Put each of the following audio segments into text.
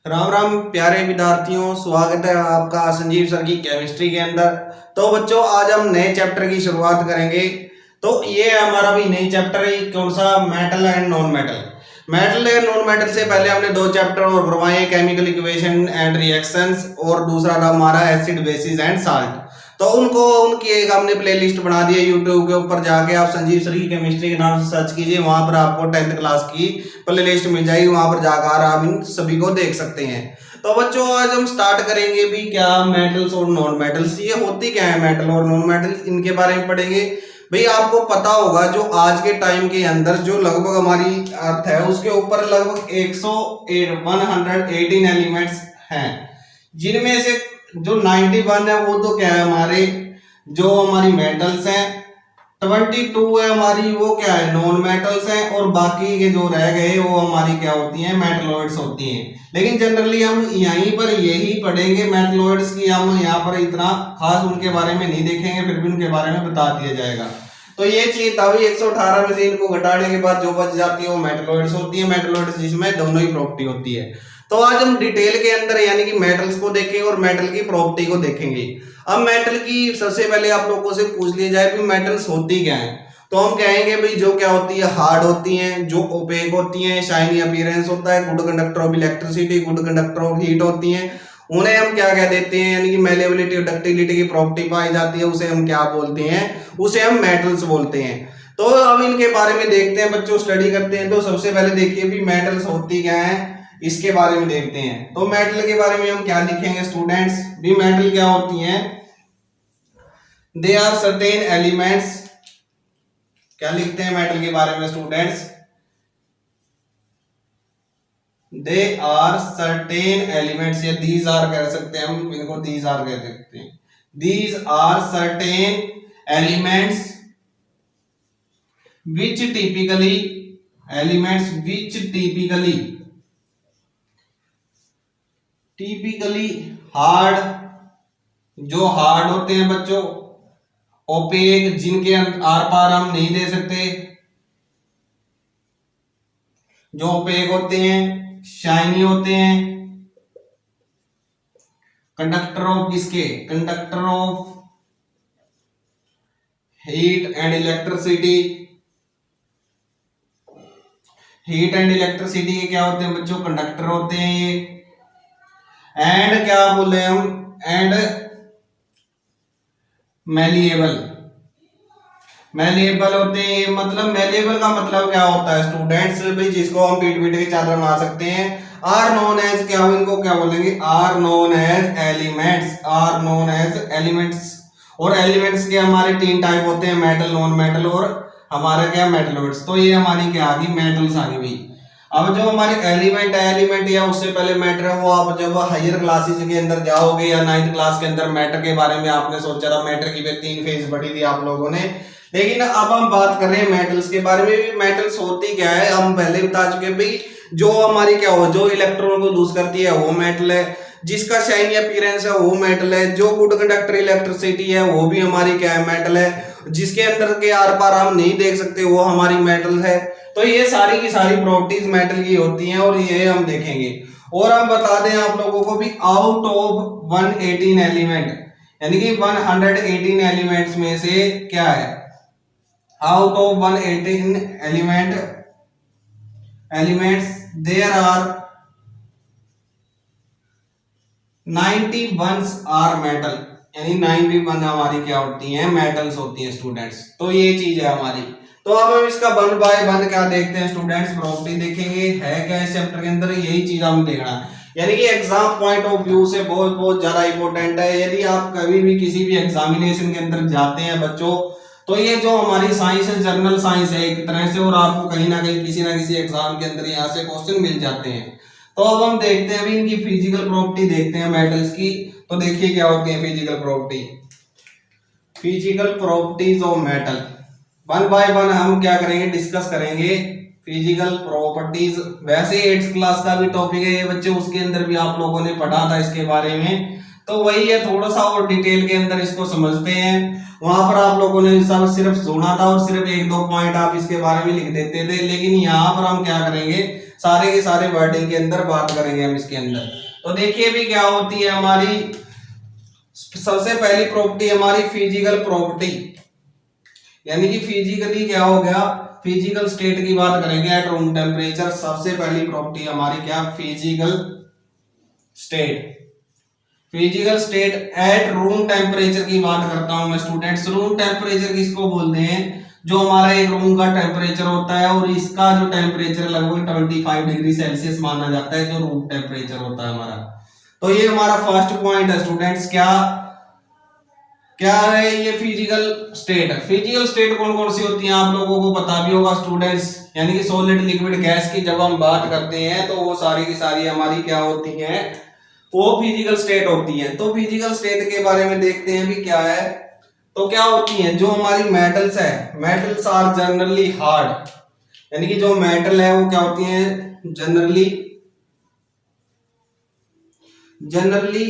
राम राम प्यारे विद्यार्थियों, स्वागत है आपका संजीव सर की केमिस्ट्री के अंदर। तो बच्चों, आज हम नए चैप्टर की शुरुआत करेंगे। तो ये हमारा भी नई चैप्टर है। कौन सा? Metal and non metal. Metal and non metal से पहले हमने दो चैप्टर और करवाए, केमिकल इक्वेशन एंड रिएक्शंस, और दूसरा था हमारा एसिड बेसिस एंड साल्ट। तो उनकी एक हमने प्लेलिस्ट बना दी है यूट्यूब के ऊपर। जाके आप संजीव सर की केमिस्ट्री के नाम से सर्च कीजिए, वहां पर आपको 10th क्लास की प्लेलिस्ट मिल जाएगी। वहां पर जाकर आप इन सभी को देख सकते हैं। तो बच्चों, आज हम स्टार्ट करेंगे भी क्या मेटल्स और नॉन मेटल्स, ये होती क्या है मेटल और नॉन मेटल, इनके बारे में पढ़ेंगे। भाई आपको पता होगा जो आज के टाइम के अंदर जो लगभग हमारी अर्थ है उसके ऊपर लगभग 118 एलिमेंट्स हैं, जिनमें से जो 91 है वो तो क्या है हमारे जो हमारी मेटल्स हैं, 22 है हमारी वो क्या है नॉन मेटल्स हैं, और बाकी के जो रह गए वो हमारी क्या होती हैं मेटलॉइड्स होती हैं। लेकिन जनरली हम यहीं पर यही पढ़ेंगे मेटलॉइड्स की, हम यहाँ पर इतना खास उनके बारे में नहीं देखेंगे, फिर भी उनके बारे में बता दिया जाएगा। तो ये चीज तभी 118 में से इनको घटाने के बाद जो बच जाती है वो मेटलॉइड्स होती है। मेटलॉइड्स जिसमें दोनों ही प्रॉपर्टी होती है। तो आज हम डिटेल के अंदर यानी कि मेटल्स को देखेंगे और मेटल की प्रॉपर्टी को देखेंगे। अब मेटल की सबसे पहले आप लोगों से पूछ लिया जाए कि मेटल्स होती क्या है, तो हम कहेंगे भाई जो क्या होती है हार्ड होती हैं, जो ओपेक होती हैं, शाइनी अपीयरेंस होता है, good conductor of electricity, good conductor of heat होती हैं। उन्हें हम क्या कह देते हैं, यानी कि मेलेबिलिटी और डक्टिलिटी की प्रॉपर्टी पाई जाती है, उसे हम क्या बोलते हैं, उसे हम मेटल्स बोलते हैं। तो अब इनके बारे में देखते हैं बच्चों, स्टडी करते हैं। तो सबसे पहले देखिए भी मेटल्स होती क्या है, इसके बारे में देखते हैं। तो मेटल के बारे में हम क्या लिखेंगे स्टूडेंट्स, भी मेटल क्या होती हैं, दे आर सर्टेन एलिमेंट्स। क्या लिखते हैं मेटल के बारे में students, they are certain elements, या दीज आर कह सकते हैं हम, इनको दीज आर कह सकते हैं। These are certain elements which typically, elements which typically hard, जो हार्ड होते हैं बच्चों, ओपेक जिनके आर पार हम नहीं दे सकते, जो ओपेक होते हैं, शाइनी होते हैं, कंडक्टर ऑफ किसके, conductor of heat and electricity. Heat and electricity के क्या होते हैं बच्चों, कंडक्टर होते हैं ये। एंड क्या बोले हम, एंड मैलिएबल, मैलिएबल होते हैं। मतलब मैलिएबल का मतलब क्या होता है स्टूडेंट्स, भाई जिसको हम पीट पीट के चादर बना सकते हैं। आर नोन एज, क्या इनको क्या बोलेंगे, are known as elements, are known as elements. और एलिमेंट्स के हमारे तीन टाइप होते हैं, मेटल, नॉन मेटल और हमारा क्या मेटलॉइड्स। तो ये हमारी क्या आ गई, मेटल्स आ गई भाई। अब जो हमारे एलिमेंट है, एलिमेंट या उससे पहले मैटर है, वो आप जब हायर क्लासेस के अंदर जाओगे या 9th क्लास के अंदर मैटर के बारे में आपने सोचा था, मैटर की 3 फेज पढ़ी थी आप लोगों ने। लेकिन अब हम बात कर रहे हैं मेटल्स के बारे में। मेटल्स होती क्या है, हम पहले बता चुके भाई, जो हमारी क्या हो, जो इलेक्ट्रॉन को लूज करती है वो मेटल है, जिसका शाइनी अपीयरेंस है वो मेटल है, जो गुड कंडक्टर इलेक्ट्रिसिटी है वो भी हमारी क्या है मेटल है, जिसके अंदर के आर पार हम नहीं देख सकते वो हमारी मेटल है। तो ये सारी की सारी प्रॉपर्टीज मेटल की होती हैं और ये हम देखेंगे। और हम बता दें आप लोगों को भी, आउट ऑफ 118 एलिमेंट, यानी कि 118 एलिमेंट्स में से क्या है, out of 118 elements there are 91 are metal, यानी 91 हमारी क्या होती हैं, मेटल्स होती हैं स्टूडेंट्स। तो ये चीज है हमारी। तो अब हम इसका 1 बाय 1 क्या देखते हैं स्टूडेंट्स, प्रॉपर्टी देखेंगे। है क्या इस चैप्टर के अंदर, यही चीज हम देखना है, यानी कि एग्जाम पॉइंट ऑफ व्यू से बहुत बहुत ज्यादा इंपॉर्टेंट है। यदि आप कभी भी किसी भी एग्जामिनेशन के अंदर जाते हैं बच्चों, तो ये जो हमारी साइंस है, जर्नल साइंस है एक तरह से, और आपको कहीं ना कहीं किसी ना किसी एग्जाम के अंदर यहाँ से क्वेश्चन मिल जाते हैं। तो अब हम देखते हैं अभी इनकी फिजिकल प्रॉपर्टी देखते हैं मेटल्स की। तो देखिए क्या होती है physical property, physical properties of metal. 1 by 1 हम क्या करेंगे, डिस्कस करेंगे फिजिकल प्रॉपर्टीज। वैसे 8th क्लास का भी टॉपिक है ये बच्चे, उसके अंदर भी आप लोगों ने पढ़ा था इसके बारे में। तो वही है, थोड़ा सा और डिटेल के अंदर इसको समझते हैं। वहां पर आप लोगों ने सब सिर्फ सुना था और सिर्फ 1-2 पॉइंट आप इसके बारे में लिख देते थे, लेकिन यहाँ पर हम क्या करेंगे, सारे के सारे वर्डिंग के अंदर बात करेंगे हम इसके अंदर। तो देखिए भी क्या होती है हमारी सबसे पहली प्रॉपर्टी हमारी फिजिकल प्रॉपर्टी, यानी कि फिजिकली क्या हो गया, फिजिकल स्टेट की बात करेंगे एट रूम टेम्परेचर। सबसे पहली प्रॉपर्टी हमारी क्या, physical state. Physical state eight room temperature की बात करता हूं मैं स्टूडेंट्स। रूम टेम्परेचर किसको बोलते हैं, जो हमारा एक रूम का टेम्परेचर होता है और इसका जो टेम्परेचर लगभग 25 डिग्री सेल्सियस माना जाता है, जो रूम टेम्परेचर होता है हमारा। तो ये हमारा फर्स्ट पॉइंट है स्टूडेंट्स। क्या क्या है ये फिजिकल स्टेट। फिजिकल स्टेट कौन कौन सी होती है आप लोगों को पता भी होगा स्टूडेंट्स, यानी कि सॉलिड लिक्विड गैस की जब हम बात करते हैं तो वो सारी की सारी हमारी क्या होती हैं, वो फिजिकल स्टेट होती है। तो फिजिकल स्टेट के बारे में देखते हैं भी क्या है। तो क्या होती है, जो हमारी मेटल्स है, मेटल्स आर जनरली हार्ड, यानी कि जो मेटल है वो क्या होती है, generally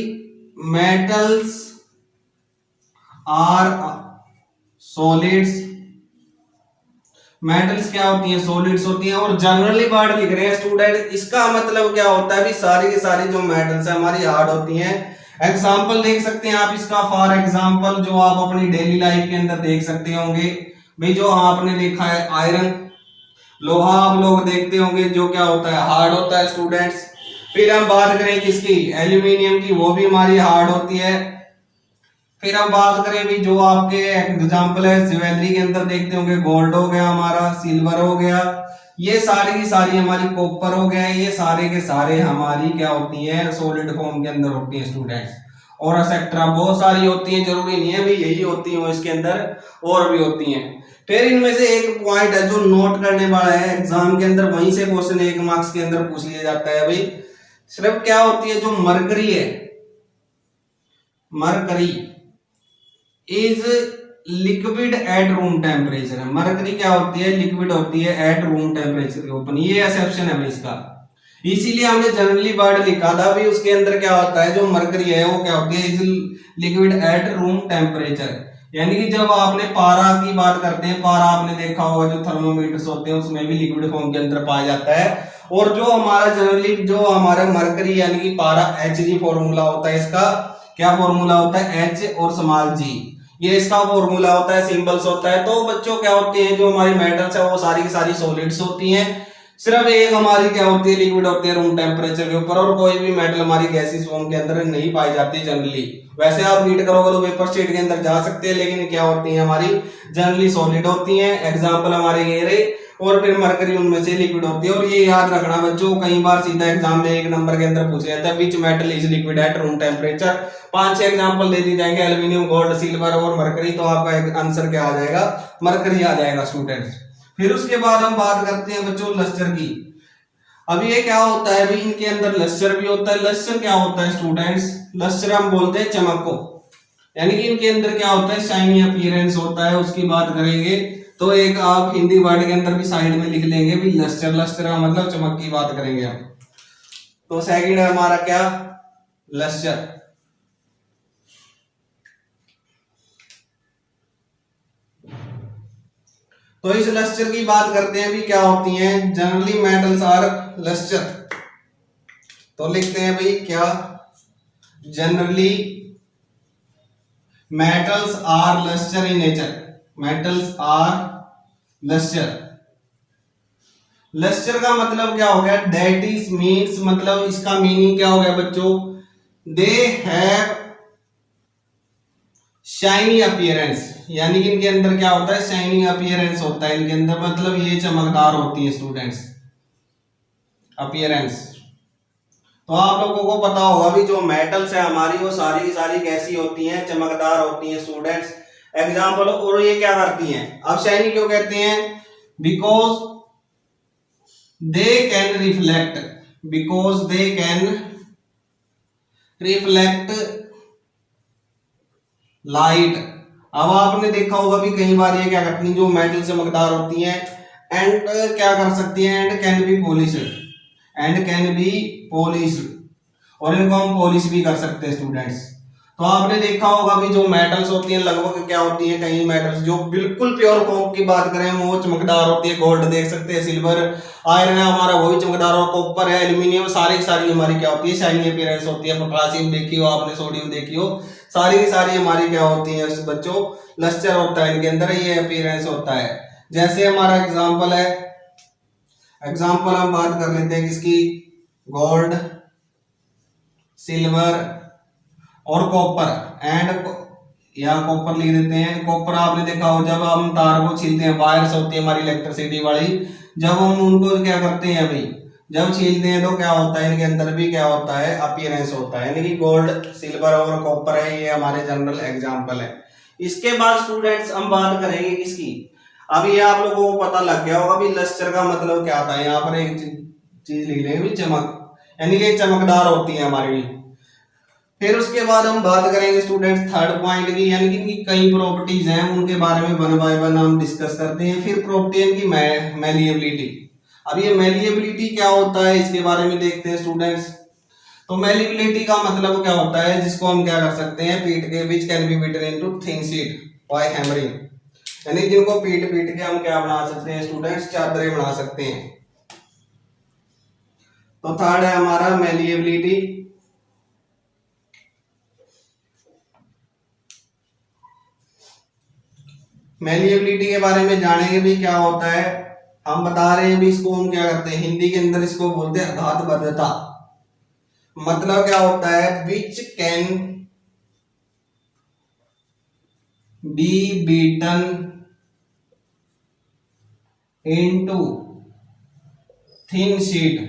metals are solids. Metals क्या होती हैं, सॉलिड्स होती हैं। और जनरली वर्ड लिख रहे हैं स्टूडेंट, इसका मतलब क्या होता है भी सारी की सारी जो मेटल्स है हमारी हार्ड होती हैं। एग्जाम्पल देख सकते हैं आप इसका, फॉर एग्जाम्पल जो आप अपनी डेली लाइफ के अंदर देख सकते होंगे भाई, जो आपने देखा है आयरन, लोहा आप लोग देखते होंगे जो क्या होता है, हार्ड होता है स्टूडेंट्स। फिर हम बात करें किसकी, एल्यूमिनियम की, वो भी हमारी हार्ड होती है। फिर हम बात करें भी जो आपके एग्जाम्पल है ज्वेलरी के अंदर देखते होंगे, गोल्ड हो गया हमारा, सिल्वर हो गया, ये सारी की सारी हमारी, कॉपर हो गया, ये सारे के सारे हमारी क्या होती है, सॉलिड फॉर्म के अंदर होती है स्टूडेंट्स। और एक्सेट्रा बहुत सारी होती है, जरूरी नहीं है भी यही होती है, इसके अंदर और भी होती हैं। फिर इनमें से एक पॉइंट है जो नोट करने वाला है एग्जाम के अंदर, वहीं से क्वेश्चन 1 मार्क्स के अंदर पूछ लिया जाता है भाई। सिर्फ क्या होती है, जो मरकरी है, mercury is liquid at room temperature. Mercury क्या होती है, लिक्विड होती है एट रूम टेम्परेचर के ऊपर, ये एक्सेप्शन है भाई इसका। इसीलिए हमने जनरली वर्ड लिखा था भी, उसके अंदर क्या होता है, जो मरकरी है वो क्या होती है, is liquid at room temperature. यानी कि जब आपने पारा की बात करते हैं, पारा आपने देखा होगा जो थर्मोमीटर्स होते हैं उसमें भी लिक्विड फॉर्म के अंदर पाया जाता है। और जो हमारा जनरली जो हमारा मरकरी यानी कि पारा, Hg फॉर्मूला होता है इसका, क्या फॉर्मूला होता है, H और स्मॉल g, ये इसका फॉर्मूला होता है, सिंबल्स होता है। तो बच्चों क्या होते हैं, जो हमारी मेटल्स है वो सारी की सारी सॉलिड्स होती हैं। सिर्फ एक हमारी क्या होती है, लिक्विड होती है रूम टेम्परेचर के ऊपर, और कोई भी मेटल हमारी गैसीय फॉर्म के अंदर नहीं पाई जाती जनरली। वैसे आप रीड करोगे तो पेपर स्टेट के अंदर जा सकते हैं, लेकिन क्या होती है हमारी जनरली सॉलिड होती हैं। एग्जाम्पल हमारे ये रहे, और फिर मरकरी उनमें से लिक्विड होती है। और ये याद रखना बच्चों, कई बार सीधा एग्जाम में 1 नंबर के अंदर पूछ जाता है which metal is liquid at room temperature. 5-6 example दे दी जाएंगे, एल्यूमिनियम, गोल्ड, सिल्वर और मरकरी, तो आपका आंसर क्या आ जाएगा, मरकरी आ जाएगा स्टूडेंट्स। फिर उसके बाद हम बात करते हैं बच्चों लस्टर की। अब ये क्या होता है भी, इनके अंदर लस्टर भी होता है। लस्टर क्या होता है स्टूडेंट्स, लस्टर हम बोलते हैं चमक को, यानी कि इनके अंदर क्या होता है, शाइनी अपीयरेंस होता है, उसकी बात करेंगे। तो एक आप हिंदी वर्ड के अंदर भी साइड में लिख लेंगे भी लस्टर, लस्टर का मतलब चमक की बात करेंगे हम। तो सेकंड है हमारा क्या, लस्टर। तो इस लस्टर की बात करते हैं भी क्या होती हैं, जनरली मेटल्स आर लस्टर। तो लिखते हैं भाई क्या, generally metals are lustre in nature, metals are lustre. Lustre का मतलब क्या हो गया, दैट इज मीन्स, मतलब इसका मीनिंग क्या हो गया बच्चों, दे हैव शाइनी अपीयरेंस, यानी कि इनके अंदर क्या होता है, शाइनी अपीयरेंस होता है इनके अंदर, मतलब ये चमकदार होती है स्टूडेंट्स, अपीयरेंस। तो आप लोगों को पता होगा भी जो मेटल्स है हमारी वो सारी की सारी कैसी होती हैं, चमकदार होती हैं स्टूडेंट्स। एग्जाम्पल, और ये क्या करती हैं, अब शाइनी क्यों कहते हैं, because they can reflect, because they can reflect light. अब आपने देखा होगा भी कई बार ये क्या करती हैं, जो मेटल चमकदार होती हैं, एंड क्या कर सकती हैं, and can be polished, and can be polished, और इनको हम पॉलिश भी कर सकते हैं स्टूडेंट्स। तो आपने देखा होगा भी जो मेटल्स होती हैं लगभग क्या होती हैं, कई मेटल्स जो बिल्कुल प्योर फॉर्म की बात करें वो चमकदार होती है, गोल्ड देख सकते हैं, सिल्वर, आयरन है हमारा वो भी चमकदार, और कॉपर है, एल्यूमिनियम, सारी सारी हमारी क्या होती है, शाइनी अपीयरेंस होती है। पोटेशियम देखी हो आपने, सोडियम देखी हो, सारी की सारी हमारी क्या होती है बच्चों, लस्टर होता है इनके अंदर, ये अपीयरेंस होता है। जैसे हमारा एग्जाम्पल है, एग्जाम्पल हम बात कर लेते हैं किसकी, गोल्ड, सिल्वर और कॉपर एंड, या कॉपर लिख देते हैं। कॉपर आपने देखा हो जब हम तार को छीलते हैं, वायर्स होती है हमारी इलेक्ट्रिसिटी वाली, जब हम उनको क्या करते हैं अभी जब छीलते हैं तो क्या होता है, इनके अंदर भी क्या होता है, अपीयरेंस होता है। यानी कि गोल्ड, सिल्वर और कॉपर है, ये हमारे जनरल एग्जाम्पल है। इसके बाद स्टूडेंट्स हम बात करेंगे किसकी, अब ये आप लोगों को पता लग गया होगा भी लस्टर का मतलब क्या था। यहाँ पर एक चीज लिख लेंगे, चमक, यानी कि चमकदार होती है हमारी। फिर उसके बाद हम बात करेंगे स्टूडेंट्स थर्ड पॉइंट की, यानी कि इनकी कई प्रॉपर्टीज हैं, उनके बारे में वन बाय वन हम डिस्कस करते हैं। फिर प्रॉपर्टी इनकी मैलिएबिलिटी। अब ये मैलिएबिलिटी क्या होता है इसके बारे में देखते हैं स्टूडेंट्स। तो मैलिएबिलिटी का मतलब क्या होता है, जिसको हम क्या कर सकते हैं, पीट के which can be beaten into thin sheet by hammering, यानी जिनको पीट पीट के हम क्या बना सकते हैं स्टूडेंट्स, चादरें बना सकते हैं। तो थर्ड है हमारा मैलिएबिलिटी। मैलिएबिलिटी के बारे में जानेंगे भी क्या होता है, हम बता रहे हैं भी इसको हम क्या करते हैं, हिंदी के अंदर इसको बोलते हैं आघातबद्धता। मतलब क्या होता है, विच can be beaten into thin sheet,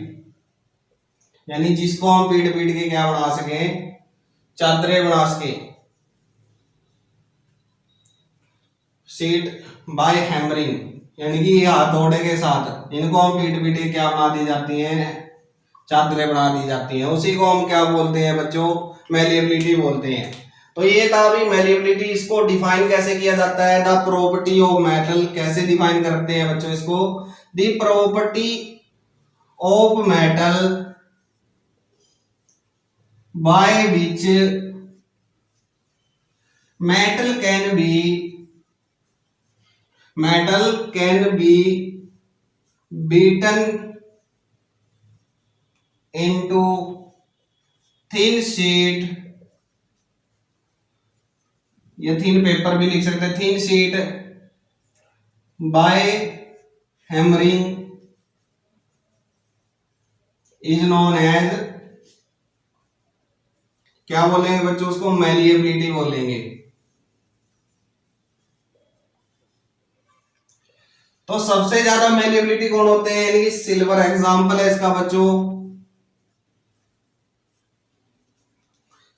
यानी जिसको हम पीट पीट के क्या बना सके, चादरें बना सके, शीट बाय हैमरिंग, यानी कि हथौड़े के साथ इनको हम पीट पीट के क्या बना दी जाती हैं, चादरें बना दी जाती हैं। उसी को हम क्या बोलते हैं बच्चों, मैलिएबिलिटी बोलते हैं। तो ये था अभी मैलिएबिलिटी। इसको डिफाइन कैसे किया जाता है, द प्रॉपर्टी ऑफ मेटल, कैसे डिफाइन करते हैं बच्चों इसको, the property of metal by which metal can be beaten into thin sheet, या थिन पेपर भी लिख सकते हैं, thin sheet by hammering is known as, क्या बोलेंगे बच्चों उसको, मैलिएबिलिटी बोलेंगे। तो सबसे ज्यादा मैलिएबिलिटी कौन होते हैं, यानी कि सिल्वर एग्जांपल है इसका बच्चों,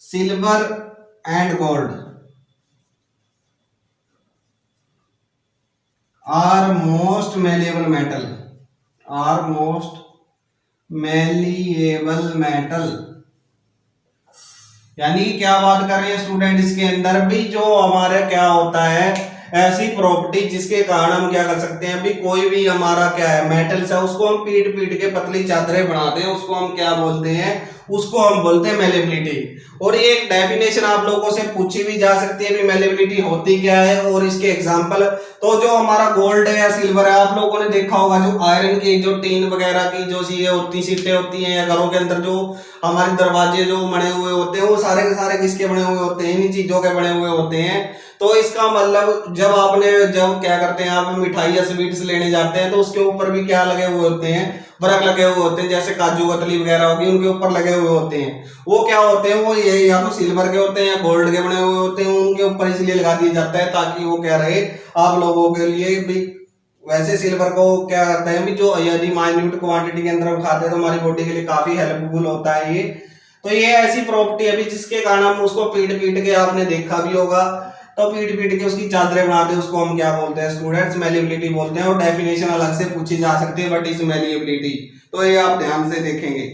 silver and gold are most malleable metal, are most malleable metal. यानी क्या बात कर रहे हैं स्टूडेंट, इसके अंदर भी जो हमारे क्या होता है, ऐसी प्रॉपर्टी जिसके कारण हम क्या कर सकते हैं, अभी कोई भी हमारा क्या है मेटल्स है, उसको हम पीट पीट के पतली चादरें बनाते हैं, उसको हम क्या बोलते हैं, उसको हम बोलते हैं मैलिएबिलिटी। और ये एक डेफिनेशन आप लोगों से पूछी भी जा सकती है भी मैलिएबिलिटी होती क्या है, और इसके एग्जांपल। तो जो हमारा गोल्ड है या सिल्वर है, आप लोगों ने देखा होगा जो आयरन की जो टीन वगैरह की जो चीजें होती, सीटें होती हैं, या घरों के अंदर जो हमारे दरवाजे जो बने हुए होते हैं, वो सारे के सारे किसके बने हुए होते हैं, इन्हीं चीजों के बने हुए होते हैं। तो इसका मतलब जब क्या करते हैं आप मिठाई या स्वीट्स लेने जाते हैं, तो उसके ऊपर भी क्या लगे हुए होते हैं, वर्क लगे हुए होते हैं, जैसे काजू कतली वगैरह होगी उनके ऊपर लगे हुए होते हैं। वो क्या होते हैं, वो ये या तो सिल्वर के होते हैं या गोल्ड के बने हुए होते हैं, उनके ऊपर इसलिए लगा दिया जाता है ताकि वो क्या रहे आप लोगों के लिए भी। वैसे सिल्वर को क्या करते हैं भी, जो यदि माइन्यूट क्वांटिटी के अंदर हम खाते हैं तो हमारी बॉडी के लिए काफी हेल्पफुल होता है ये। तो ये ऐसी प्रॉपर्टी है भी जिसके कारण हम उसको पीट पीट के, आपने देखा भी होगा, तो पीट पीट के उसकी चादरें बनाते हैं, उसको हम क्या बोलते हैं स्टूडेंट्स, मैलिएबिलिटी बोलते हैं। और डेफिनेशन अलग से पूछी जा सकती है, व्हाट इज मैलिएबिलिटी, तो ये आप ध्यान से देखेंगे।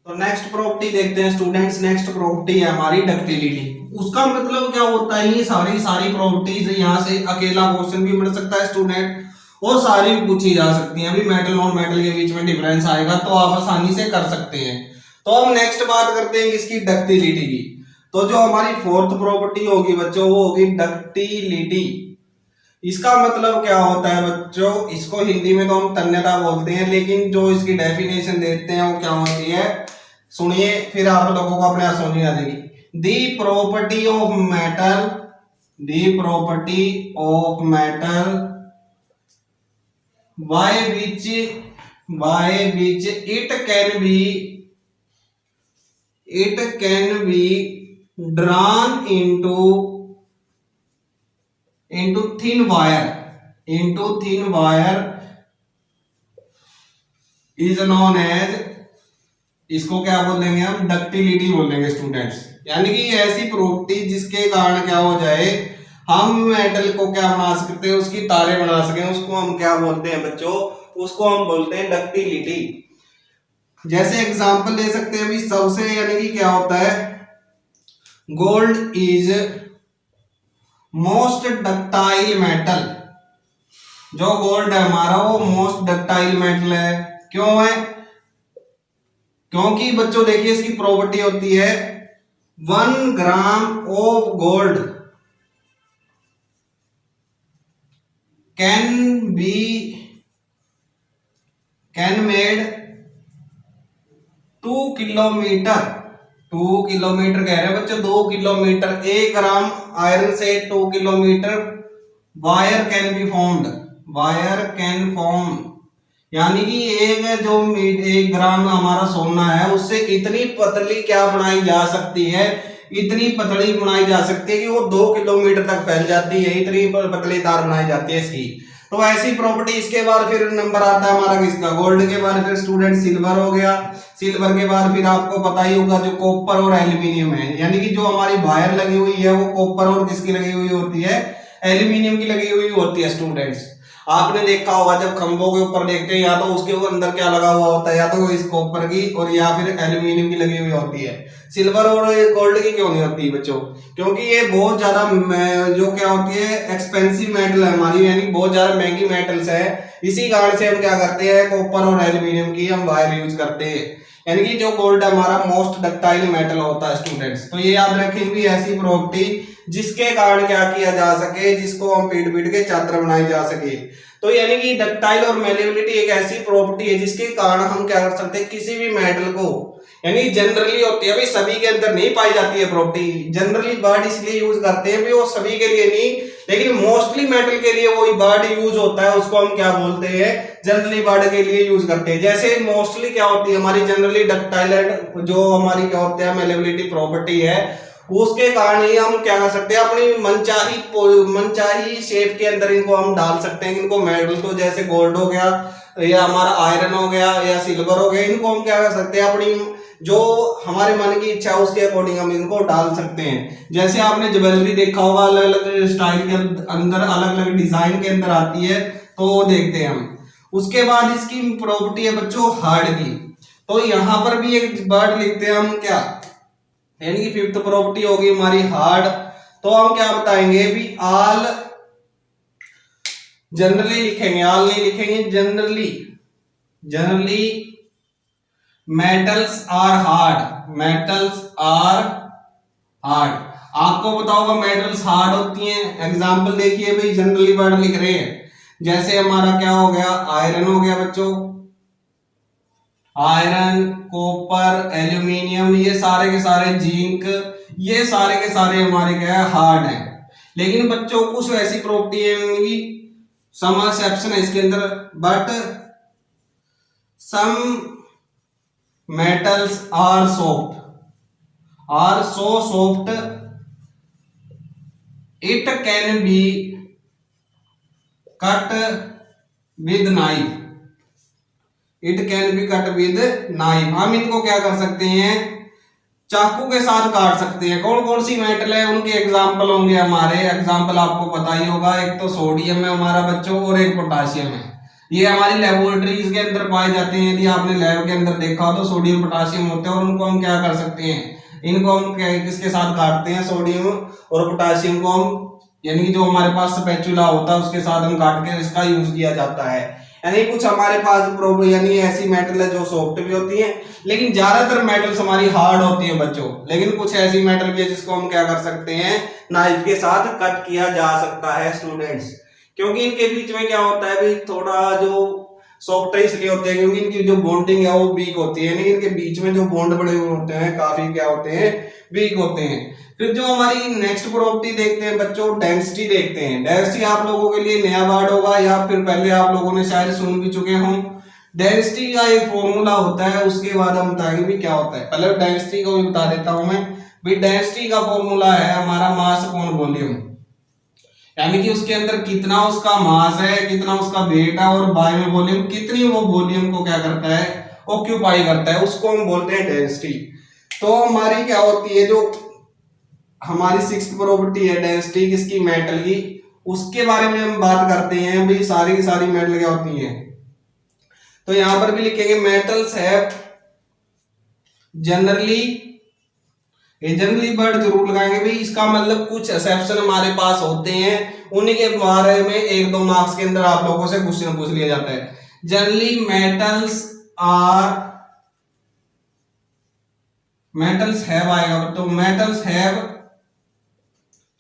तो नेक्स्ट प्रॉपर्टी देखते हैं स्टूडेंट्स। नेक्स्ट प्रॉपर्टी है हमारी डक्टिलिटी। उसका मतलब क्या होता है, ये सारी प्रॉपर्टीज यहाँ से अकेला क्वेश्चन भी मिल सकता है स्टूडेंट, और सारी पूछी जा सकती है। अभी मेटल नॉन मेटल के बीच में डिफरेंस आएगा तो आप आसानी से कर सकते हैं। तो हम नेक्स्ट बात करते हैं इसकी डक्टिलिटी की। तो जो हमारी फोर्थ प्रॉपर्टी होगी बच्चों वो होगी डक्टिलिटी। इसका मतलब क्या होता है बच्चों, इसको हिंदी में तो हम तन्यता बोलते हैं, लेकिन जो इसकी डेफिनेशन देते हैं वो क्या होती है, सुनिए फिर आप लोगों को अपने आप समझ आ जाएगी। दी property of metal, the property of metal by which it can be drawn into thin wire is known as, इसको क्या बोलेंगे हम, डक्टिलिटी बोलेंगे स्टूडेंट्स। यानी कि ऐसी प्रॉपर्टी जिसके कारण क्या हो जाए, हम मेटल को क्या बना सकते हैं, उसकी तारे बना सके, उसको हम क्या बोलते हैं बच्चों, उसको हम बोलते हैं डक्टिलिटी। जैसे एग्जांपल ले सकते हैं अभी सबसे, यानी कि क्या होता है, gold is most ductile metal. जो गोल्ड है हमारा वो मोस्ट डक्टाइल मेटल है। क्यों है, क्योंकि बच्चों देखिए इसकी प्रॉपर्टी होती है 1 gram of gold can made 2 kilometre, 2 kilometre कह रहे हैं बच्चों, 2 किलोमीटर, 1 ग्राम आयरन से 2 kilometre wire can be formed, wire can form. यानी कि एक जो 1 ग्राम हमारा सोना है उससे इतनी पतली क्या बनाई जा सकती है, इतनी पतली बनाई जा सकती है कि वो 2 किलोमीटर तक फैल जाती है, इतनी पतली तार बनाई जाती है इसकी। तो ऐसी प्रॉपर्टी। इसके बाद फिर नंबर आता है हमारा किसका, गोल्ड के बाद फिर स्टूडेंट सिल्वर हो गया। सिल्वर के बाद फिर आपको पता ही होगा जो कॉपर और एल्यूमिनियम है, यानी कि जो हमारी वायर लगी हुई है वो कॉपर और किसकी लगी हुई होती है, एल्यूमिनियम की लगी हुई होती है स्टूडेंट्स। आपने देखा होगा जब खंभों के ऊपर देखते हैं, या तो उसके अंदर क्या लगा हुआ होता है, या तो इस कॉपर की और या फिर एल्यूमिनियम की लगी हुई होती है। सिल्वर और गोल्ड की क्यों नहीं होती बच्चों, क्योंकि ये बहुत ज्यादा जो क्या होती है एक्सपेंसिव मेटल है हमारी, यानी बहुत ज्यादा महंगी मेटल्स है। इसी कारण से हम क्या करते हैं, कॉपर और एल्यूमिनियम की हम वायर यूज करते हैं। यानी कि जो गोल्ड हमारा मोस्ट डक्टाइल मेटल होता है स्टूडेंट्स। तो ये याद रखेंगे ऐसी प्रॉपर्टी जिसके कारण क्या किया जा सके, जिसको हम पीट पीट के चादर बनाई जा सके। तो यानी कि डक्टाइल और मेलेबिलिटी एक ऐसी प्रॉपर्टी है जिसके कारण हम क्या कर सकते हैं, किसी भी मेटल को, यानी जनरली होती है, अभी सभी के अंदर नहीं पाई जाती है प्रॉपर्टी। जनरली वर्ड इसलिए यूज करते हैं भी वो सभी के लिए नहीं, लेकिन मोस्टली मेटल के लिए वो वर्ड यूज होता है, उसको हम क्या बोलते हैं, जनरली वर्ड के लिए यूज करते हैं। जैसे मोस्टली क्या होती है हमारी जनरली डक्टाइल जो हमारी क्या होते हैं मेलेबिलिटी प्रॉपर्टी है, उसके कारण ही हम क्या कर सकते हैं, अपनी मनचाही शेप के अंदर इनको हम डाल सकते हैं। इनको मेटल को जैसे गोल्ड हो गया या हमारा आयरन हो गया या सिल्वर हो गया, इनको हम क्या कर सकते हैं, अपनी जो हमारे मन की इच्छा उसके अकॉर्डिंग हम इनको डाल सकते हैं। जैसे आपने ज्वेलरी देखा होगा अलग अलग स्टाइल के अंदर, अलग अलग डिजाइन के अंदर आती है, तो वो देखते हैं हम। उसके बाद इसकी प्रॉपर्टी है बच्चों हार्ड की। तो यहाँ पर भी एक वर्ड लिखते हैं हम क्या, यानी कि फिफ्थ प्रॉपर्टी होगी हमारी हार्ड। तो हम क्या बताएंगे भी, ऑल, जनरली लिखेंगे, ऑल नहीं लिखेंगे, generally metals are hard, metals are hard. आपको पता होगा मेटल्स हार्ड होती हैं। एग्जांपल देखिए भाई, जनरली वर्ड लिख रहे हैं, जैसे हमारा क्या हो गया, आयरन हो गया बच्चों, आयरन, कॉपर, एल्यूमिनियम, ये सारे के सारे, जिंक, ये सारे के सारे हमारे क्या है, हार्ड हैं। लेकिन बच्चों कुछ ऐसी प्रॉपर्टी है, सम एक्सेप्शन है इसके अंदर, but some metals are so soft it can be cut with knife, it can be cut with knife। हम इनको क्या कर सकते हैं, चाकू के साथ काट सकते हैं। कौन कौन सी मेटल है उनके एग्जाम्पल होंगे हमारे, एग्जाम्पल आपको पता ही होगा, एक तो सोडियम है हमारा बच्चों और एक पोटाशियम है। ये हमारी लेबोरेटरीज के अंदर पाए जाते हैं। यदि आपने लैब के अंदर देखा हो तो सोडियम पोटाशियम होते हैं, और उनको हम क्या कर सकते हैं, इनको हम किसके साथ काटते हैं, सोडियम और पोटाशियम को हम, यानी कि जो हमारे पास स्पैचुला होता है उसके साथ हम काट के इसका यूज किया जाता है। यानी कुछ हमारे पास प्रोब यानी ऐसी मेटल है जो सॉफ्ट भी होती है, लेकिन ज्यादातर मेटल्स हमारी हार्ड होती है बच्चों। लेकिन कुछ ऐसी मेटल भी है जिसको हम क्या कर सकते हैं, नाइफ के साथ कट किया जा सकता है स्टूडेंट्स। क्योंकि इनके बीच में क्या होता है भाई, थोड़ा जो सॉफ्ट इसलिए होते हैं क्योंकि इनकी जो बॉन्डिंग है वो वीक होती है, यानी इनके बीच में जो बॉन्ड बड़े हुए होते हैं काफी क्या होते हैं, वीक होते हैं। फिर जो हमारी नेक्स्ट प्रॉपर्टी देखते हैं बच्चों, डेंसिटी देखते हैं। डेंसिटी आप लोगों के लिए नया वर्ड होगा या फिर पहले आप लोगों ने शायद सुन भी चुके हों। डेंसिटी का एक फॉर्मूला होता है, उसके बाद हम बताएंगे भी क्या होता है। पहले डेंसिटी को भी बता देता हूं मैं भी। डेंसिटी का फॉर्मूला है हमारा मास अपॉन वॉल्यूम, यानी कि उसके अंदर कितना उसका मास है, कितना उसका वेट है, और बाय में वॉल्यूम कितनी वो वॉल्यूम को क्या करता है, ऑक्यूपाई करता है, उसको हम बोलते हैं डेंसिटी। तो हमारी क्या होती है, जो हमारी सिक्स्थ प्रॉपर्टी है डेंसिटी किसकी, मेटल की, उसके बारे में हम बात करते हैं भाई। सारी की सारी मेटल क्या होती हैं, तो यहां पर भी लिखेंगे मेटल्स हैव जनरली, ये जनरली वर्ड जरूर लगाएंगे भाई। इसका मतलब कुछ एक्सेप्शन हमारे पास होते हैं, उन्हीं के बारे में एक दो मार्क्स के अंदर आप लोगों से क्वेश्चन पूछ लिया जाता है। जनरली मेटल्स हैव आएगा तो मेटल्स हैव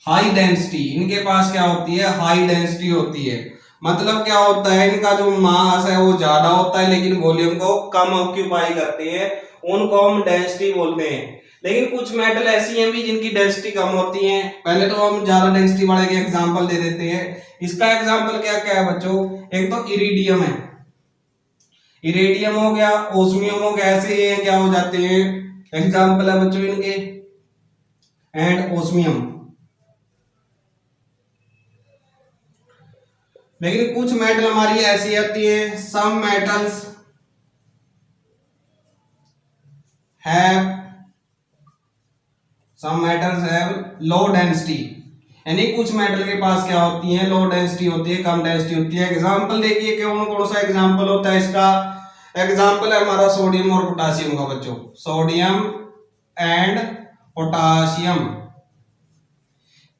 हाई डेंसिटी, इनके पास क्या होती है, हाई डेंसिटी होती है। मतलब क्या होता है, इनका जो मास है वो ज्यादा होता है लेकिन वॉल्यूम को कम ऑक्यूपाई करते हैं, उनको हम डेंसिटी बोलते हैं। लेकिन कुछ मेटल ऐसी हैं भी जिनकी डेंसिटी कम होती है। पहले तो हम ज्यादा डेंसिटी वाले के एग्जांपल दे देते हैं। इसका एग्जांपल क्या क्या है बच्चों, एक तो इरिडियम है, इरिडियम हो गया, ओस्मियम हो गया, ऐसे ये क्या हो जाते हैं, एग्जांपल है बच्चों इनके, एंड ओस्मियम। लेकिन कुछ मेटल हमारी ऐसी आती है, some metals have low density, यानी कुछ मेटल के पास क्या होती है, लो डेंसिटी होती है, कम डेंसिटी होती है। एग्जांपल देखिए कौन कौन सा एग्जांपल होता है इसका। एग्जांपल है हमारा सोडियम और पोटासियम का बच्चों, सोडियम एंड पोटासियम,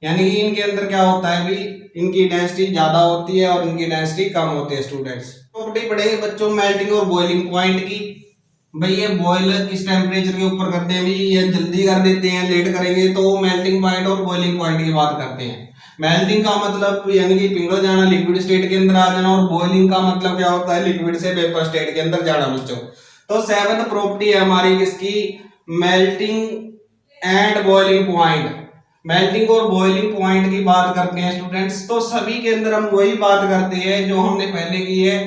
यानी कि इनके अंदर क्या होता है भी, इनकी डेंसिटी ज्यादा होती है और इनकी डेंसिटी कम होती है स्टूडेंट्स। प्रॉपर्टी पढ़ेंगे बच्चों मेल्टिंग और बॉइलिंग पॉइंट की। भाई ये बॉइलर किस टेम्परेचर के ऊपर करते हैं, भाई ये जल्दी कर देते हैं, लेट करेंगे तो मेल्टिंग पॉइंट और बॉइलिंग पॉइंट की बात करते हैं। मेल्टिंग का मतलब यानी कि पिघल जाना, लिक्विड स्टेट के अंदर आ जाना, और बॉइलिंग का मतलब क्या होता है, लिक्विड से वेपर स्टेट के अंदर जाना बच्चों। तो सेवंथ प्रॉपर्टी है हमारी किसकी, melting and boiling point. Melting और बॉइलिंग पॉइंट की बात करते हैं स्टूडेंट्स, तो सभी के अंदर हम वही बात करते हैं जो हमने पहले की है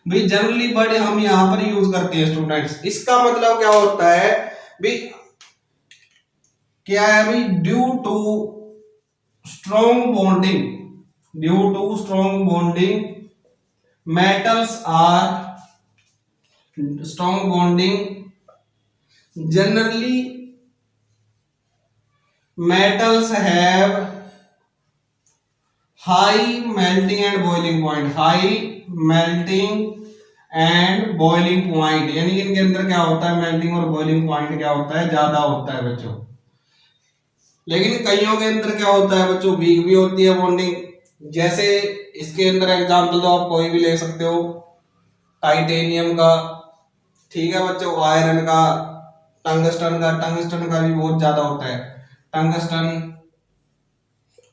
भी। जनरली वर्ड हम यहां पर यूज करते हैं स्टूडेंट्स। इसका मतलब क्या होता है भी, क्या है भाई, due to strong bonding metals are strong bonding generally metals have high melting and boiling point, high melting and boiling point, यानी कि इनके अंदर क्या होता है, मेल्टिंग और बॉइलिंग पॉइंट क्या होता है, ज्यादा होता है बच्चों। लेकिन कईयों के अंदर क्या होता है बच्चों, वीक भी होती है बॉन्डिंग। जैसे इसके अंदर एग्जांपल तो आप कोई भी ले सकते हो, टाइटेनियम का, ठीक है बच्चों, आयरन का, टंगस्टन का भी बहुत ज्यादा होता है, टंगस्टन,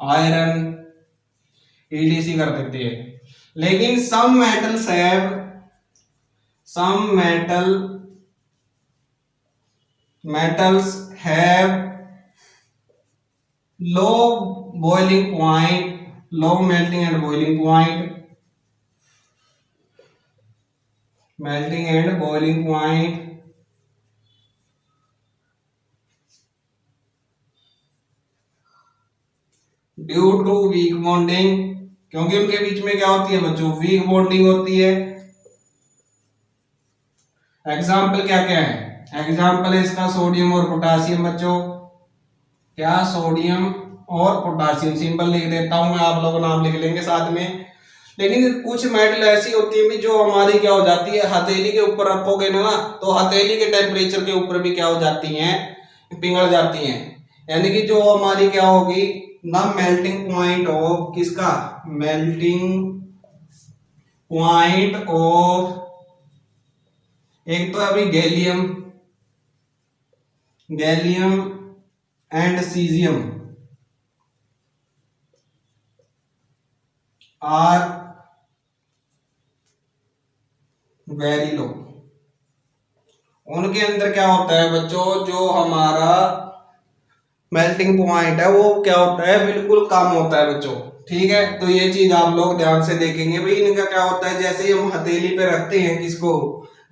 आयरन, ईडीसी कर देती है। लेकिन some metals have low boiling point, low melting and boiling point, due to weak bonding, क्योंकि उनके बीच में क्या होती है बच्चों, वीक बॉन्डिंग होती है। एग्जाम्पल क्या क्या है, एग्जाम्पल है इसका सोडियम और पोटासियम बच्चों, क्या, सोडियम और पोटासियम, सिंपल लिख देता हूं मैं, आप लोग नाम लिख लेंगे साथ में। लेकिन कुछ मेटल ऐसी होती है जो हमारी क्या हो जाती है, हथेली के ऊपर रखोगे ना तो हथेली के टेम्परेचर के ऊपर भी क्या हो जाती हैं, पिघल जाती हैं। यानी कि जो हमारी क्या होगी ना, मेल्टिंग पॉइंट हो किसका, मेल्टिंग पॉइंट ऑफ, एक तो अभी gallium, gallium and caesium are very low. उनके अंदर क्या होता है बच्चों, जो हमारा मेल्टिंग पॉइंट है वो क्या होता है, बिल्कुल कम होता है बच्चों। ठीक है, तो ये चीज आप लोग ध्यान से देखेंगे भाई। इनका क्या होता है, जैसे ही हम हथेली पे रखते हैं किसको,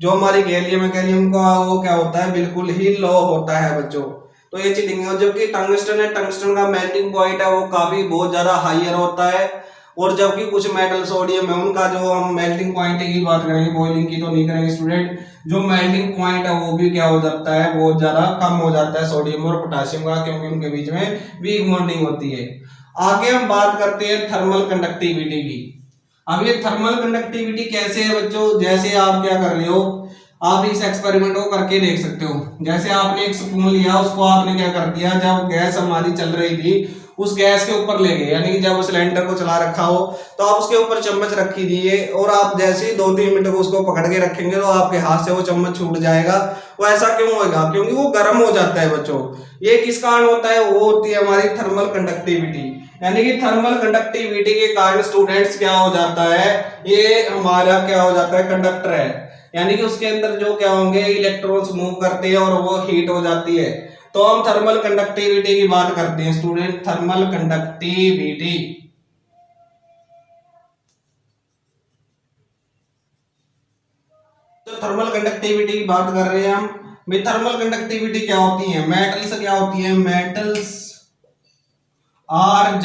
जो हमारी गैलियम है, गैलियम का वो क्या होता है, बिल्कुल ही लो होता है बच्चों। तो ये चीज देखेंगे। जबकि टंगस्टन है, टंगस्टन का मेल्टिंग पॉइंट है वो काफी बहुत ज्यादा हाइयर होता है। और जबकि कुछ मेटल सोडियम है, उनका जो हम मेल्टिंग पॉइंट की बात करेंगे, बॉइलिंग की तो नहीं करेंगे स्टूडेंट, जो मेल्टिंग पॉइंट है वो भी क्या हो जाता है, बहुत ज्यादा कम हो जाता है सोडियम और पोटेशियम का, क्योंकि उनके बीच में वीक बॉन्डिंग होती है। आगे हम बात करते हैं थर्मल कंडक्टिविटी की। अब ये थर्मल कंडक्टिविटी कैसे है बच्चों, जैसे आप क्या कर रहे हो, आप इस एक्सपेरिमेंट को करके देख सकते हो। जैसे आपने एक स्पून लिया, उसको आपने क्या कर दिया, जब गैस हमारी चल रही थी उस गैस के ऊपर ले गए, यानी कि जब सिलेंडर को चला रखा हो तो आप उसके ऊपर चम्मच रखी दिए, और आप जैसे ही 2-3 मिनट को उसको पकड़ के रखेंगे तो आपके हाथ से वो चम्मच छूट जाएगा। वो ऐसा क्यों होगा, क्योंकि वो गर्म हो जाता है बच्चों। ये किस कारण होता है, वो होती है हमारी थर्मल कंडक्टिविटी। यानी कि थर्मल कंडक्टिविटी के कारण स्टूडेंट्स क्या हो जाता है, ये हमारा क्या हो जाता है, कंडक्टर है, यानी कि उसके अंदर जो क्या होंगे, इलेक्ट्रॉन्स मूव करते हैं और वो हीट हो जाती है। तो हम थर्मल कंडक्टिविटी की बात करते हैं स्टूडेंट, थर्मल कंडक्टिविटी। तो थर्मल कंडक्टिविटी की बात कर रहे हैं हम भाई। थर्मल कंडक्टिविटी क्या होती है, मेटल्स क्या होती है, मेटल्स आर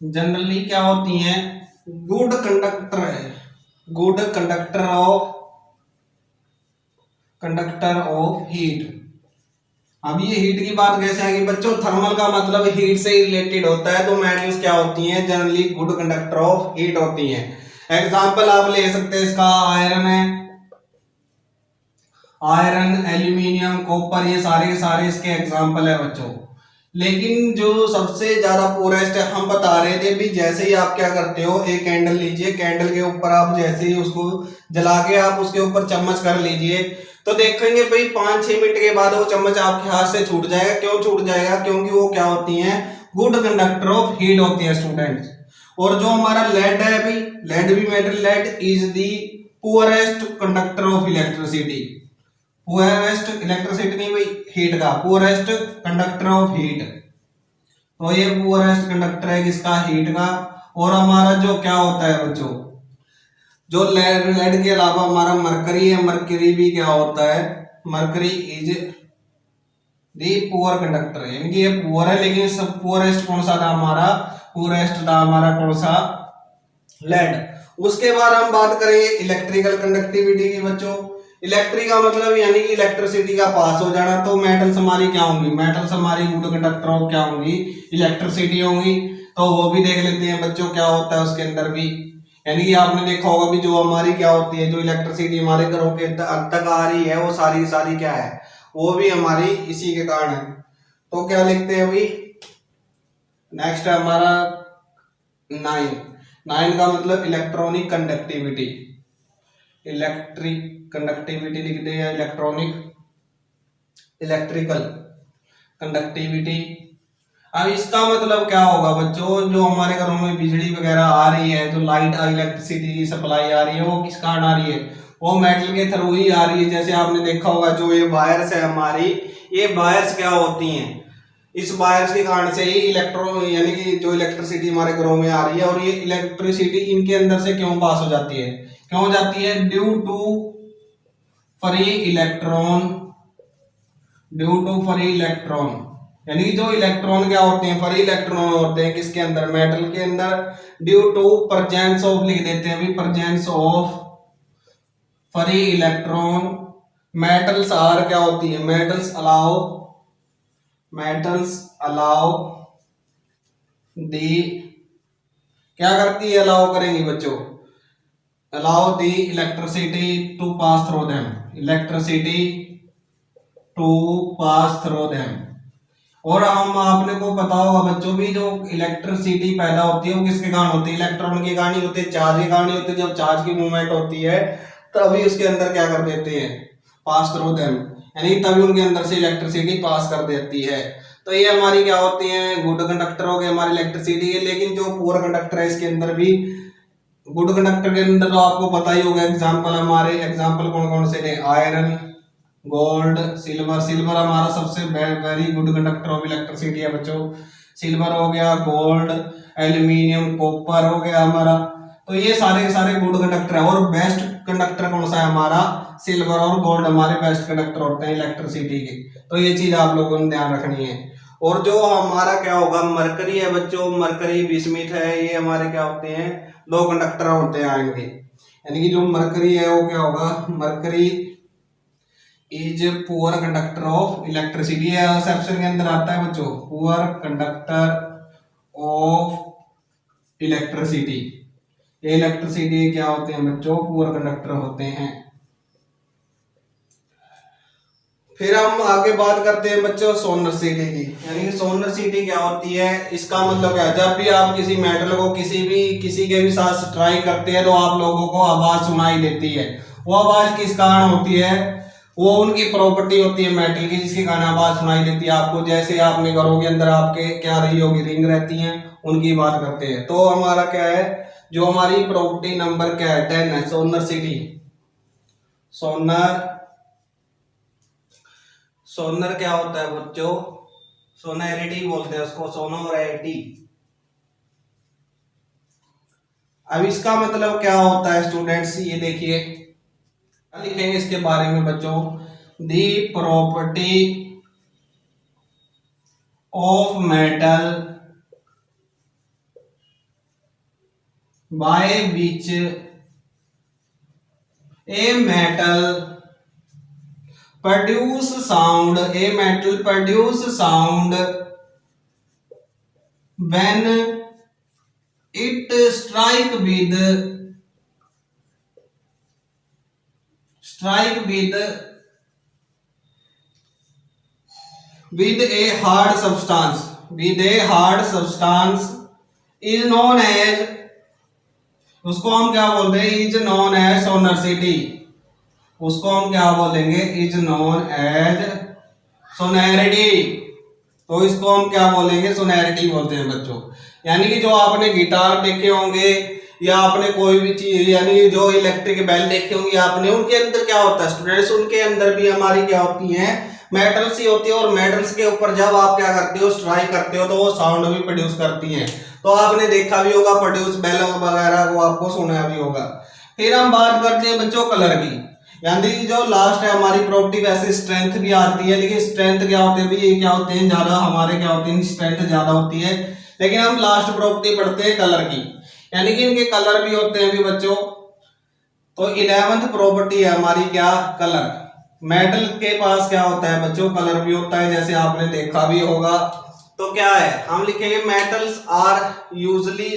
जनरली क्या होती हैं, गुड कंडक्टर है, गुड कंडक्टर ऑफ हीट। अब ये हीट की बात कैसे आएगी बच्चों, थर्मल का मतलब हीट से ही रिलेटेड होता है। तो मेटल्स क्या होती हैं, generally good conductor of heat होती हैं। एग्जांपल आप ले सकते हैं इसका, आयरन है, आयरन, एल्यूमिनियम, कॉपर, ये सारे के सारे इसके एग्जांपल है बच्चों। लेकिन जो सबसे ज्यादा पोरेस्ट हम बता रहे थे भी, जैसे ही आप क्या करते हो, एक कैंडल लीजिए, कैंडल के ऊपर आप जैसे ही उसको जला के आप उसके ऊपर चम्मच कर लीजिए, तो देखेंगे भाई 5-6 मिनट के बाद वो चम्मच आपके हाथ से छूट जाएगा। क्यों छूट जाएगा, क्योंकि वो क्या होती हैं, गुड कंडक्टर ऑफ हीट होती है स्टूडेंट्स। और जो हमारा लेड है भाई, लेड भी metal, lead is the poorest conductor of electricity. Poorest electricity नहीं भाई, हीट का, पुअरेस्ट कंडक्टर ऑफ हीट। तो ये पुअरेस्ट कंडक्टर है किसका, हीट का। और हमारा जो क्या होता है बच्चों, जो लेड के अलावा हमारा मरकरी है, मरकरी भी क्या होता है, mercury is the poor conductor, यानी कि ये पुअर है, लेकिन सब पुअरेस्ट कौन सा था हमारा, पुअरेस्ट था हमारा कौन सा, लेड। उसके बाद हम बात करेंगे इलेक्ट्रिकल कंडक्टिविटी की बच्चों। इलेक्ट्रिक का मतलब यानी कि इलेक्ट्रिसिटी का पास हो जाना। तो मेटल्स हमारी क्या होंगी, मेटल्स हमारी गुड कंडक्टर ऑफ क्या होंगी, इलेक्ट्रिसिटी होंगी। तो वो भी देख लेते हैं बच्चों क्या होता है उसके अंदर भी। यानी कि आपने देखा होगा भी, जो हमारी क्या होती है, जो इलेक्ट्रिसिटी हमारे घरों के अंत तक आ रही है, वो सारी की सारी क्या है, वो भी हमारी इसी के कारण है। तो क्या लिखते हैं भाई, नेक्स्ट है हमारा 9 का मतलब इलेक्ट्रॉनिक कंडक्टिविटी। इलेक्ट्रिक कंडक्टिविटी लिख दे, या इलेक्ट्रिकल कंडक्टिविटी। अब इसका मतलब क्या होगा बच्चों, जो हमारे घरों में बिजली वगैरह आ रही है, जो लाइट इलेक्ट्रिसिटी की सप्लाई आ रही है, वो किस कारण आ रही है, वो मेटल के थ्रू ही आ रही है। जैसे आपने देखा होगा, जो ये वायर्स है हमारी, ये वायर्स क्या होती हैं, इस वायर्स के कारण से ही इलेक्ट्रॉन, यानी कि जो इलेक्ट्रिसिटी हमारे घरों में आ रही है। और ये इलेक्ट्रिसिटी इनके अंदर से क्यों पास हो जाती है, क्यों हो जाती है, ड्यू टू फ्री इलेक्ट्रॉन। यानी जो इलेक्ट्रॉन क्या होते हैं, फ्री इलेक्ट्रॉन होते हैं किसके अंदर, मेटल के अंदर, ड्यू टू प्रेजेंस ऑफ, लिख देते हैं भी, presence of free electron. Metals are क्या होती है, मेटल्स अलाउ दी, क्या करती है, अलाउ करेंगी बच्चों, allow the electricity to pass through them, electricity to pass through them. और हम आपने को पता होगा बच्चों भी, जो इलेक्ट्रिसिटी पैदा होती है वो किसके कारण होती है? इलेक्ट्रॉन के कारण ही होती है, चार्ज के कारण ही होती है। जब चार्ज की मूवमेंट होती है तभी उसके अंदर क्या कर देते हैं? पास थ्रू देम, यानी तभी उनके अंदर से इलेक्ट्रिसिटी पास कर देती है। तो ये हमारी क्या होती है? गुड कंडक्टर हो गए हमारी इलेक्ट्रिसिटी के। लेकिन जो पुअर कंडक्टर है इसके अंदर भी, गुड कंडक्टर के अंदर तो आपको पता ही होगा एग्जांपल हमारे, एग्जांपल कौन कौन से थे? Iron, gold, silver. सिल्वर हमारा सबसे very good conductor of electricity है बच्चों। सिल्वर हो गया, गोल्ड, एल्यूमिनियम, कॉपर हो गया हमारा। तो ये सारे के सारे गुड कंडक्टर है। और बेस्ट कंडक्टर कौन सा है हमारा? सिल्वर और गोल्ड हमारे बेस्ट कंडक्टर होते हैं इलेक्ट्रिसिटी के। तो ये चीज आप लोगों ने ध्यान रखनी है। और जो हमारा क्या होगा? मरकरी है बच्चों, मरकरी, बिस्मिथ है, ये हमारे क्या होते हैं? लो कंडक्टर होते हैं आयन के। यानी कि जो मरकरी है वो क्या होगा? Mercury is poor conductor of electricity. Section के अंदर आता है बच्चों, पुअर कंडक्टर ऑफ इलेक्ट्रिसिटी। ये इलेक्ट्रिसिटी क्या होते हैं बच्चों? पुअर कंडक्टर होते हैं। फिर हम आगे बात करते हैं बच्चों सोनरसिटी की। यानी कि सोनरसिटी क्या होती है? इसका मतलब क्या है? जब भी आप किसी मेटल को किसी के भी साथ स्ट्राइक करते हैं तो आप लोगों को आवाज सुनाई देती है। वो आवाज किस कारण होती है? वो उनकी प्रॉपर्टी होती है मेटल की, जिसके कारण आवाज सुनाई देती है आपको। जैसे आपने घरों के अंदर आपके क्या रही होगी? रिंग रहती हैं, उनकी बात करते हैं। तो हमारा क्या है? जो हमारी प्रॉपर्टी नंबर क्या है? 10 है, सोनरसिटी। सोनर क्या होता है बच्चों? सोनैरिटी बोलते हैं उसको, सोनोरिटी। अब इसका मतलब क्या होता है स्टूडेंट्स? ये देखिए, लिखेंगे इसके बारे में बच्चों। दी property of metal by which a metal produce sound, a metal produce sound when it strike with a hard substance is known as, उसको हम क्या बोलते हैं? Is known as sonorosity. उसको हम क्या बोलेंगे? Is known as sonority. तो इसको हम क्या बोलेंगे? सोनैरिटी बोलते हैं बच्चों। यानी कि जो आपने गिटार देखे होंगे या आपने कोई भी चीज, यानी जो इलेक्ट्रिक बेल देखे होंगे आपने, उनके अंदर क्या होता है स्टूडेंट्स? उनके अंदर भी हमारी क्या होती है? मेटल्स ही होती है। और मेटल्स के ऊपर जब आप क्या करते हो? स्ट्राइक करते हो, तो वो साउंड भी प्रोड्यूस करती है। तो आपने देखा भी होगा प्रोड्यूस बेल वगैरह को, आपको सुना भी होगा। फिर हम बात करते हैं बच्चों कलर की। यानी जो लास्ट है हमारी प्रॉपर्टी, वैसे स्ट्रेंथ भी आती है, लेकिन स्ट्रेंथ क्या होते हैं? ये क्या होते हैं? ज्यादा हमारे क्या होते हैं? स्ट्रेंथ ज्यादा होती है। लेकिन हम लास्ट प्रॉपर्टी पढ़ते हैं कलर की। यानी कि इनके कलर भी होते हैं भी बच्चों। तो 11th प्रॉपर्टी है हमारी क्या? कलर। मेटल के पास क्या होता है बच्चों? कलर भी होता है, जैसे आपने देखा भी होगा। तो क्या है? हम लिखेंगे मेटल्स आर यूजली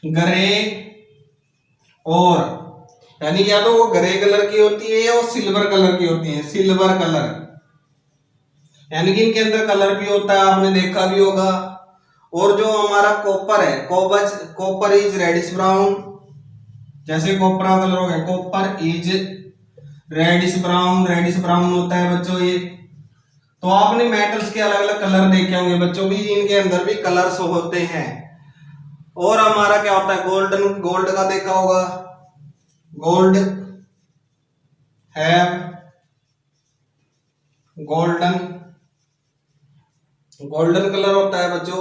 ग्रे और, यानी या तो वो ग्रे कलर की होती है या वो सिल्वर कलर की होती है। सिल्वर कलर, यानी कि इनके अंदर कलर भी होता है, आपने देखा भी होगा। और जो हमारा कॉपर है, कॉपर इज रेडिश ब्राउन। जैसे कॉपर का कलर हो गया, कॉपर इज रेडिश ब्राउन होता है बच्चों ये। तो आपने मेटल्स के अलग अलग कलर देखे होंगे बच्चों भी, इनके अंदर भी कलर्स होते हैं। और हमारा क्या होता है? गोल्ड का देखा होगा। गोल्ड है गोल्डन कलर होता है बच्चों।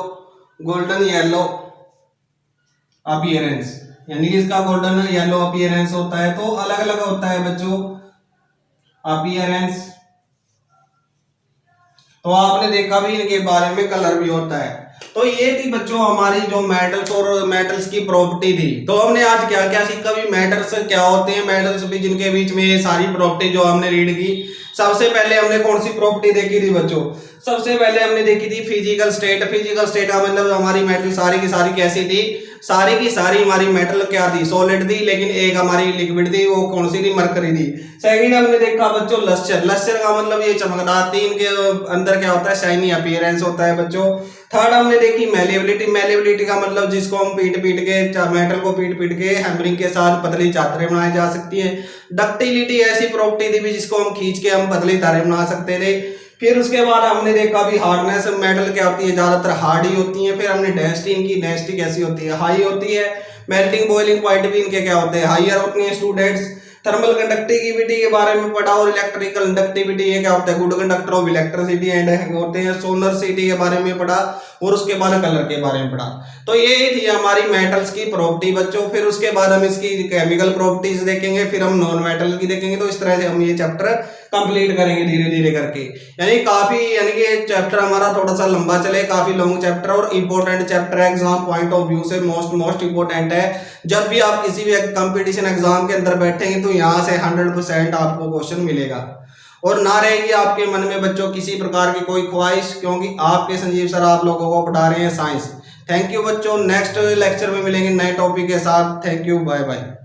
गोल्डन येलो अपीयरेंस, यानी कि इसका गोल्डन येलो अपीयरेंस होता है। तो अलग अलग होता है बच्चों अपीयरेंस। तो आपने देखा भी इनके बारे में, कलर भी होता है। तो ये थी बच्चों हमारी जो मेटल्स और मेटल्स की प्रॉपर्टी थी। तो हमने आज क्या क्या सीखा भी? मेटल्स क्या होते हैं, मेटल्स भी, जिनके बीच में ये सारी प्रॉपर्टी जो हमने रीड की। सबसे पहले हमने कौन सी प्रॉपर्टी देखी थी बच्चों? सबसे पहले हमने देखी थी फिजिकल स्टेट। फिजिकल स्टेट का मतलब हमारी मेटल सारी की सारी कैसी थी? सारी की सारी हमारी मेटल क्या थी, सॉलिड थी, लेकिन एक हमारी लिक्विड थी, वो कौन सी थी, मरकरी थी। सेकंड हमने देखा बच्चों लस्टर, लस्टर का मतलब ये चमकदार, तीन के अंदर क्या होता है, शाइनी अपीयरेंस होता है बच्चों। थर्ड हमने देखी मैलिएबिलिटी, मैलिएबिलिटी का मतलब जिसको हम पीट पीट के, मेटल को पीट पीट के हैमरिंग के साथ पतली चादरें बनाई जा सकती है। डक्टिलिटी ऐसी प्रॉपर्टी थी जिसको हम खींच के हम पतली तारें बना सकते थे। फिर उसके बाद हमने देखा भी हार्डनेस, मेटल क्या होती है, ज्यादातर हार्ड ही होती है। फिर हमने डेंसिटी, इनकी डेंसिटी कैसी होती है, हाई होती है। मेल्टिंग बॉइलिंग पॉइंट भी इनके क्या होते हैं, हाइयर होती है स्टूडेंट्स। थर्मल कंडक्टिविटी के बारे में पढ़ा, और इलेक्ट्रिकल कंडक्टिविटी ये क्या होता है, good conductor of electricity and होते हैं। सोलरिटी के बारे में पढ़ा, और उसके बाद कलर के बारे में पढ़ा। तो ये थी हमारी मेटल्स की प्रॉपर्टी बच्चों। फिर उसके बाद हम इसकी केमिकल प्रॉपर्टीज देखेंगे, फिर हम नॉन मेटल की देखेंगे। तो इस तरह से हम ये चैप्टर कंप्लीट करेंगे धीरे धीरे करके। यानी कि ये चैप्टर हमारा थोड़ा सा लंबा चले, काफी लॉन्ग चैप्टर और इंपॉर्टेंट चैप्टर है, एग्जाम पॉइंट ऑफ व्यू से मोस्ट इंपॉर्टेंट है। जब भी आप किसी भी कंपटीशन एग्जाम के अंदर बैठेंगे तो यहाँ से 100% आपको क्वेश्चन मिलेगा, और ना रहेगी आपके मन में बच्चों किसी प्रकार की कोई ख्वाहिश, क्योंकि आपके संजीव सर आप लोगों को पढ़ा रहे हैं साइंस। थैंक यू बच्चों, नेक्स्ट लेक्चर में मिलेंगे नए टॉपिक के साथ। Thank you, bye bye.